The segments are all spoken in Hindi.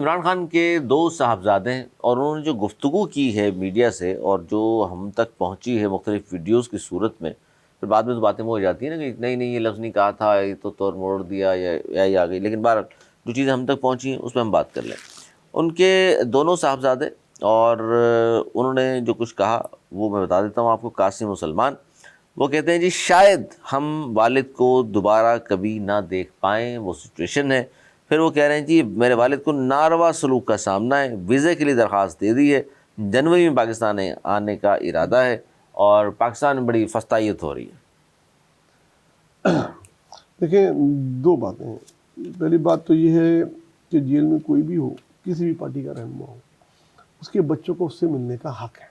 इमरान खान के दो साहबजादे हैं और उन्होंने जो गुफ्तगू की है मीडिया से और जो हम तक पहुंची है मुख्तलिफ वीडियोस की सूरत में, फिर बाद में तो बातें हो जाती हैं ना कि नहीं नहीं ये लफ्ज़ नहीं कहा था, ये तो तोड़ मोड़ दिया या ये आ गई, लेकिन बहरहाल जो चीज़ें हम तक पहुंची हैं उसमें हम बात कर लें। उनके दोनों साहबजादे और उन्होंने जो कुछ कहा वो मैं बता देता हूँ आपको। कासिम और सलमान, वो कहते हैं जी शायद हम वालिद को दोबारा कभी ना देख पाएँ, वो सिचुएशन है। फिर वो कह रहे हैं जी मेरे वालिद को नारवा सलूक का सामना है, वीज़े के लिए दरख्वास्त दे दी है, जनवरी में पाकिस्तान आने का इरादा है और पाकिस्तान में बड़ी फस्तायत हो रही है। देखिए, दो बातें हैं। पहली बात तो ये है कि जेल में कोई भी हो, किसी भी पार्टी का रहनुमा हो, उसके बच्चों को उससे मिलने का हक है।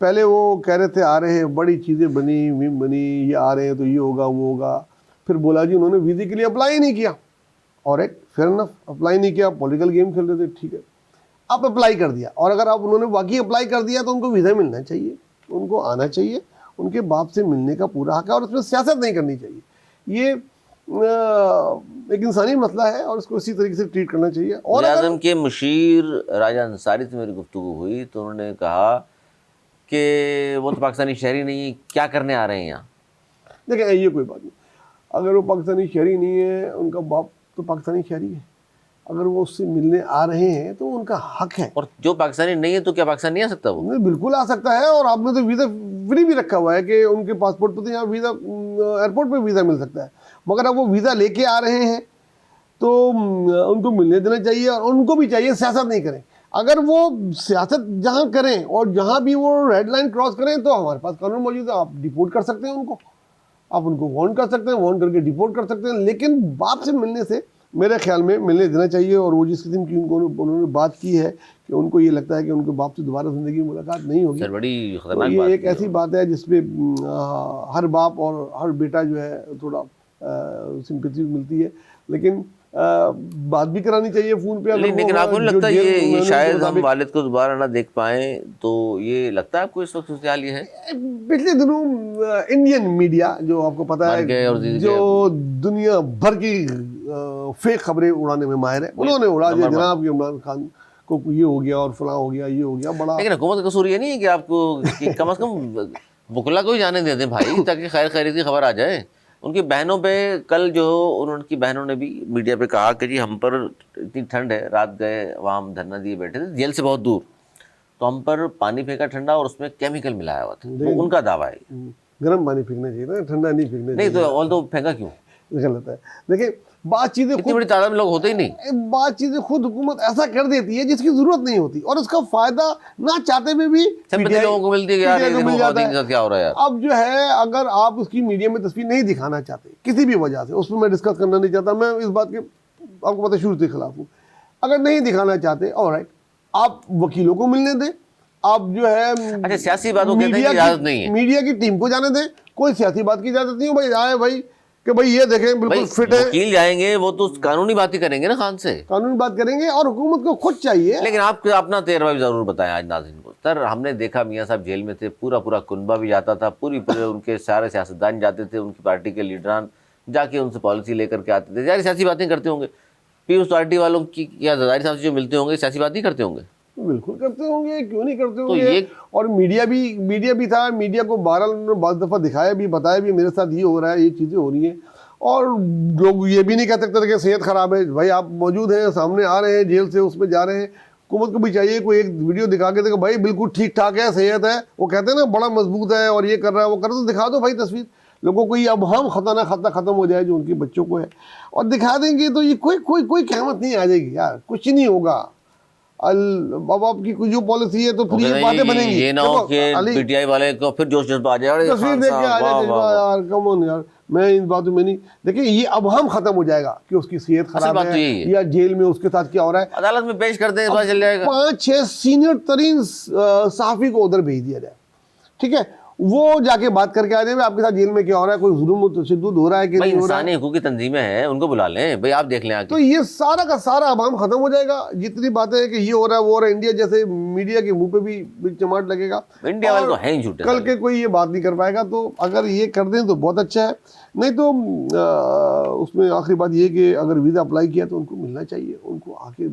पहले वो कह रहे थे आ रहे हैं, बड़ी चीज़ें बनी, मीम बनी, ये आ रहे हैं तो ये होगा वो होगा। फिर बोला जी उन्होंने वीज़े के लिए अप्लाई ही नहीं किया, और एक फेयर इनफ, अप्लाई नहीं किया, पॉलिटिकल गेम खेल रहे थे, ठीक है। आप अप्लाई कर दिया, और अगर आप उन्होंने वाकई अप्लाई कर दिया तो उनको वीज़ा मिलना चाहिए, उनको आना चाहिए, उनके बाप से मिलने का पूरा हक है, और उसमें सियासत नहीं करनी चाहिए। ये एक इंसानी मसला है और इसको इसी तरीके से ट्रीट करना चाहिए। और आज़म के मुशीर राजा अंसारी से मेरी गुफ्तगू हुई तो उन्होंने कहा कि वो तो पाकिस्तानी शहरी नहीं है, क्या करने आ रहे हैं यहाँ। देखिए, ये कोई बात नहीं, अगर वो पाकिस्तानी शहरी नहीं है, उनका बाप तो पाकिस्तानी शहरी है, अगर वो उससे मिलने आ रहे हैं तो उनका हक है। और जो पाकिस्तानी नहीं है तो क्या पाकिस्तान नहीं आ सकता? वो नहीं, बिल्कुल आ सकता है, और आपने तो वीज़ा फ्री भी रखा हुआ है कि उनके पासपोर्ट पर तो यहाँ वीज़ा, एयरपोर्ट पे वीज़ा मिल सकता है। मगर अब वो वीज़ा लेके आ रहे हैं तो उनको मिलने देना चाहिए, और उनको भी चाहिए सियासत नहीं करें। अगर वो सियासत जहाँ करें और जहाँ भी वो रेड लाइन क्रॉस करें तो हमारे पास कानून मौजूद है, आप डिपोर्ट कर सकते हैं उनको, आप उनको वार्न कर सकते हैं, वार्न करके डिपोर्ट कर सकते हैं। लेकिन बाप से मिलने से मेरे ख्याल में मिलने देना चाहिए। और वो जिस किस्म की उन्होंने बात की है कि उनको ये लगता है कि उनके बाप से दोबारा ज़िंदगी में मुलाकात नहीं होगी, सर बड़ी तो खतरनाक ये बात एक ऐसी बात है जिसपे हर बाप और हर बेटा जो है थोड़ा सिंपैथी मिलती है। लेकिन बात भी करानी चाहिए फ़ोन पे। लेकिन आपको नहीं लगता ये शायद हम वालिद को दोबारा ना देख पाएँ, तो ये लगता है आपको इस वक्त सूरत हाल ये है? पिछले दिनों इंडियन मीडिया, जो आपको पता है, जो दुनिया भर की फेक खबरें उड़ाने में माहिर है, उन्होंने उड़ा दिया जनाब कि इमरान खान को ये हो गया और फलां हो गया, ये हो गया। बड़ा लेकिन हुकूमत का कसूर ये नहीं है कि आपको कि कम से कम बुकला को ही जाने देते भाई, ताकि खैर खैरियत की खबर आ जाए। उनकी बहनों पे कल जो उनकी बहनों ने भी मीडिया पे कहा कि जी हम पर इतनी ठंड है, रात गए वहाँ हम धरना दिए बैठे थे जेल से बहुत दूर, तो हम पर पानी फेंका ठंडा और उसमें केमिकल मिलाया हुआ था। वो उनका दावा है। गर्म पानी फेंकना चाहिए ना, ठंडा नहीं फेंकना चाहिए। नहीं तो ऑल तो फेंका क्यों? गलत है। देखिए, बात चीज़ें इतनी बड़ी तादाद में लोग होते ही नहीं, बात चीज़ें खुद हुकूमत ऐसा कर देती है जिसकी जरूरत नहीं होती, और उसका फायदा ना चाहते हुए भी लोगों को मिलती है कि यार ये मिल जाता है। क्या हो रहा है यार। अब जो है, अगर आप उसकी मीडिया में तस्वीर नहीं दिखाना चाहते किसी भी वजह से, उसमें मैं डिस्कस करना नहीं चाहता, मैं इस बात के आपको पता है शुरू से खिलाफ हूँ। अगर नहीं दिखाना चाहते, ऑलराइट, आप वकीलों को मिलने दें, आप जो है अच्छा सियासी बातों की इजाजत नहीं है, मीडिया की टीम को जाने दें, कोई सियासी बात की इजाजत नहीं हो। भाई आए भाई कि भाई ये देखें बिल्कुल फिट है, वकील जाएंगे वो तो कानूनी बात ही करेंगे ना, खान से कानूनी बात करेंगे, और हुकूमत को खुद चाहिए। लेकिन आप अपना तजर्बा भी जरूर बताएं आज नाज़रीन को। सर हमने देखा मियाँ साहब जेल में थे, पूरा पूरा कुनबा भी जाता था, पूरे उनके सारे सियासतदान जाते थे, उनकी पार्टी के लीडरान जाके उनसे पॉलिसी लेकर के आते थे। यार सियासी बातें करते होंगे, पीपल्स पार्टी वालों की या ज़रदारी साहब से जो मिलते होंगे सियासी बात नहीं करते होंगे? बिल्कुल करते होंगे, क्यों नहीं करते होंगे। और मीडिया भी था, मीडिया को बहरहाल उन्होंने बहुत दफ़ा दिखाया भी, बताया भी मेरे साथ ये हो रहा है, ये चीज़ें हो रही हैं। और लोग ये भी नहीं कह सकते थे कि सेहत ख़राब है। भाई आप मौजूद हैं, सामने आ रहे हैं जेल से, उसमें जा रहे हैं, हुकूमत को भी चाहिए कोई एक वीडियो दिखा के देखो भाई बिल्कुल ठीक ठाक है, सेहत है। वो कहते हैं ना बड़ा मजबूत है और ये कर रहा है वो कर रहा है, तो दिखा दो भाई तस्वीर लोगों को, ये अब हम खतरा ख़त्म हो जाए जो उनके बच्चों को है, और दिखा देंगे तो ये कोई क़यामत नहीं आ जाएगी यार, कुछ नहीं होगा। अब आपकी जो पॉलिसी है तो फिर ये बातें बनेंगी। ये ना हो कि पीटीआई वाले को फिर जोश जज्बा आ जाए, तस्वीर देख के आ जाए यार, कम ऑन यार, मैं इन बातों में नहीं। देखिए, ये अब हम खत्म हो जाएगा कि उसकी सेहत खराब है या जेल में उसके साथ क्या हो रहा है, अदालत में पेश कर दें, पता चल जाएगा। 5-6 सीनियर तरीन सहाफी को उधर भेज दिया जाए, ठीक है, वो जाके बात करके आ जाए आपके साथ जेल में क्या हो रहा है, कोई जुल्म तशद्दुद हो रहा है कि भाई नहीं हो रहा है। इंसानी हकूक की तंजीमें हैं, उनको बुला लें भाई, आप देख लें आके। तो ये सारा का सारा अवाम खत्म हो जाएगा। जितनी बातें हैं कि ये हो रहा है वो हो रहा है, इंडिया जैसे मीडिया के मुंह पे भी चमाट लगेगा। इंडिया वाले और तो हैं ही झूठे कल साले। के कोई ये बात नहीं कर पाएगा। तो अगर ये कर दें तो बहुत अच्छा है, नहीं तो उसमें आखिरी बात ये कि अगर वीज़ा अप्लाई किया तो उनको मिलना चाहिए, उनको आके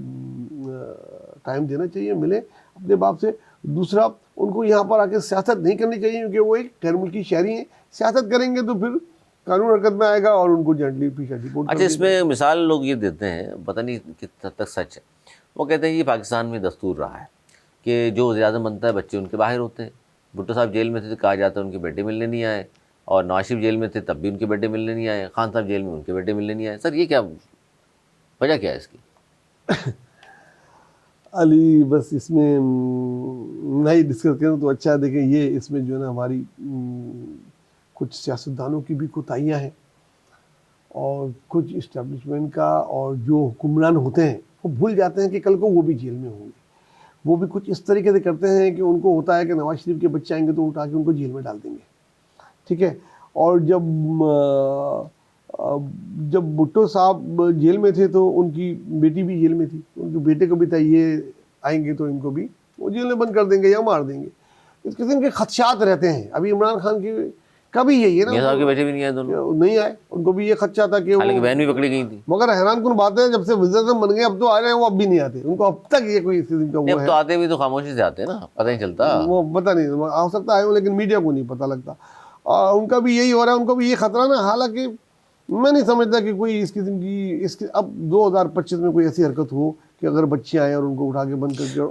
टाइम देना चाहिए, मिले अपने बाप से। दूसरा, उनको यहाँ पर आके सियासत नहीं करनी चाहिए, क्योंकि वो एक गैर मुल्की शहरी हैं। सियासत करेंगे तो फिर कानून हरकत में आएगा और उनको जेंटली पीछे रिपोर्ट अच्छा, इसमें मिसाल लोग ये देते हैं, पता नहीं कितना तक सच है, वो कहते हैं ये पाकिस्तान में दस्तूर रहा है कि जो ज़्यादा बनता है बच्चे उनके बाहर होते हैं। भुट्टो साहब जेल में थे तो कहा जाता है उनके बेटे मिलने नहीं आए, और नवाज शरीफ जेल में थे तब भी उनके बेटे मिलने नहीं आए, खान साहब जेल में उनके बेटे मिलने नहीं आए। सर ये क्या वजह क्या है इसकी? अली बस इसमें नहीं डिस्कस करें तो अच्छा है। देखें, ये इसमें जो है ना हमारी कुछ सियासतदानों की भी कोताहियाँ हैं, और कुछ इस्टेब्लिशमेंट का, और जो हुक्मरान होते हैं वो भूल जाते हैं कि कल को वो भी जेल में होंगे। वो भी कुछ इस तरीके से करते हैं कि उनको होता है कि नवाज शरीफ के बच्चे आएंगे तो उठा के उनको जेल में डाल देंगे, ठीक है। और जब भुट्टो साहब जेल में थे तो उनकी बेटी भी जेल में थी, उनके बेटे को भी था ये आएंगे तो इनको भी वो जेल में बंद कर देंगे या मार देंगे। इस किस्म के खदशात रहते हैं। अभी इमरान खान की का भी यही है ना, मियां साहब के बेटे भी नहीं आए दोनों, नहीं आए, उनको भी ये खदशा था कि हालांकि वो, बहन भी पकड़ी गई थी। मगर हैरान कुन बात है, जब से वज़ीर आज़म बन गए अब तो आ रहे हैं, वो अब भी नहीं आते। उनको अब तक ये कोई इस किस्म का नहीं, वो अब है, तो आते भी तो खामोशी से आते हैं ना, पता नहीं चलता। वो पता नहीं हो सकता है, लेकिन मीडिया को नहीं पता लगता। और उनका भी यही हो रहा है, उनको भी ये खतरा ना। हालांकि मैं नहीं समझता कि कोई इस किस्म की इसके अब 2025 में कोई ऐसी हरकत हो कि अगर बच्चे आए और उनको उठा के बंद करके और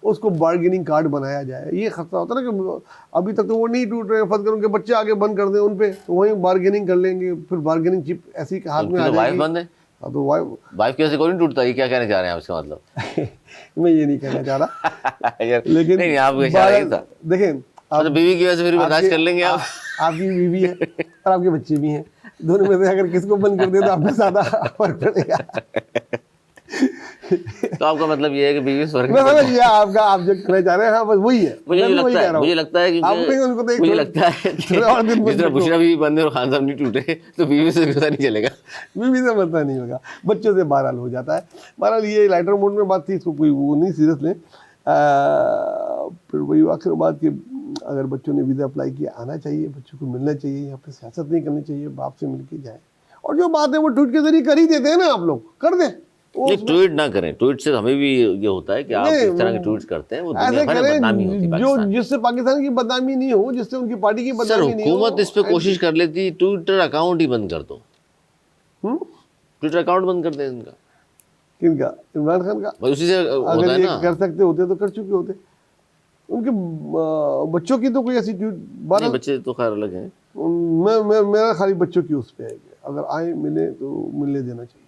उसको बार्गेनिंग कार्ड बनाया जाए। ये खतरा होता है ना कि अभी तक तो वो नहीं टूट रहे, फंस कर उनके बच्चे आगे बंद कर दें उन पे, तो वहीं बार्गेनिंग कर लेंगे, फिर बार्गेनिंग चिप ऐसी हाथ में आ उनकी तो वाइफ जाएगी। बंद है, हाँ, तो वाइफ की वजह से कोई नहीं टूटता। ये क्या कहना चाह रहे हैं आप इसका मतलब? मैं ये नहीं कहना चाह रहा, यार, लेकिन नहीं आपका इशारा ये था। देखें, तो बीवी की वजह से फिर बर्दाश्त कर लेंगे आप। आपकी बीवी है और आपके बच्चे भी हैं, दोनों में से अगर किसको बंद कर दे तो आपको ज्यादा फर्क पड़ेगा। तो आपका मतलब ये है कि बीवी स्वर्ग मैं समझ गया आपका, आप जो कहना चाह रहे हैं, हाँ बस वही है। मुझे मैं भी वही लगता कह है, रहा हूँ। मुझे लगता है कि आप नहीं, उनको तो एक मुझे थोड़ा- लगता है कि थोड़ा और दिन जिस तरह बंद बुशरा भी बंद है और खान साहब नहीं टूटे तो बीवी से पता नहीं चलेगा। बीवी से पता नहीं होगा, बच्चों से बहरहाल हो जाता है। बहरहाल ये लाइटर मोड में बात थी, इसको कोई वो नहीं सीरियस लें। फिर वही आखिर बात कि अगर बच्चों ने वीज़ा अप्लाई किया, आना चाहिए, बच्चों को मिलना चाहिए, यहाँ पे सियासत नहीं करनी चाहिए, बाप से मिल के जाए। और जो बात है वो ट्वीट के जरिए कर ही देते हैं ना, आप लोग कर दें। ये ट्वीट ना करें, ट्वीट से हमें भी ये होता है कि आप इस तरह के ट्वीट्स करते हैं, वो दुनिया ऐसे भर में बदनामी होती है करें जो पाकिस्तान। जिससे पाकिस्तान की बदनामी नहीं हो, जिससे उनकी पार्टी की सर बदनामी नहीं हो। हुकूमत इस पे कोशिश कर लेती, ट्विटर अकाउंट ही बंद कर दो, ट्विटर अकाउंट बंद कर दे इनका। किनका? इमरान खान का। भाई उसी से होता अगर है ये ना। कर सकते होते तो कर चुके होते। उनके बच्चों की तो कोई ऐसी ट्वीट नहीं, बच्चे तो खैर अलग हैं। मेरा खाली बच्चों की उस पे है कि अगर आए मिले तो मिलने देना चाहिए।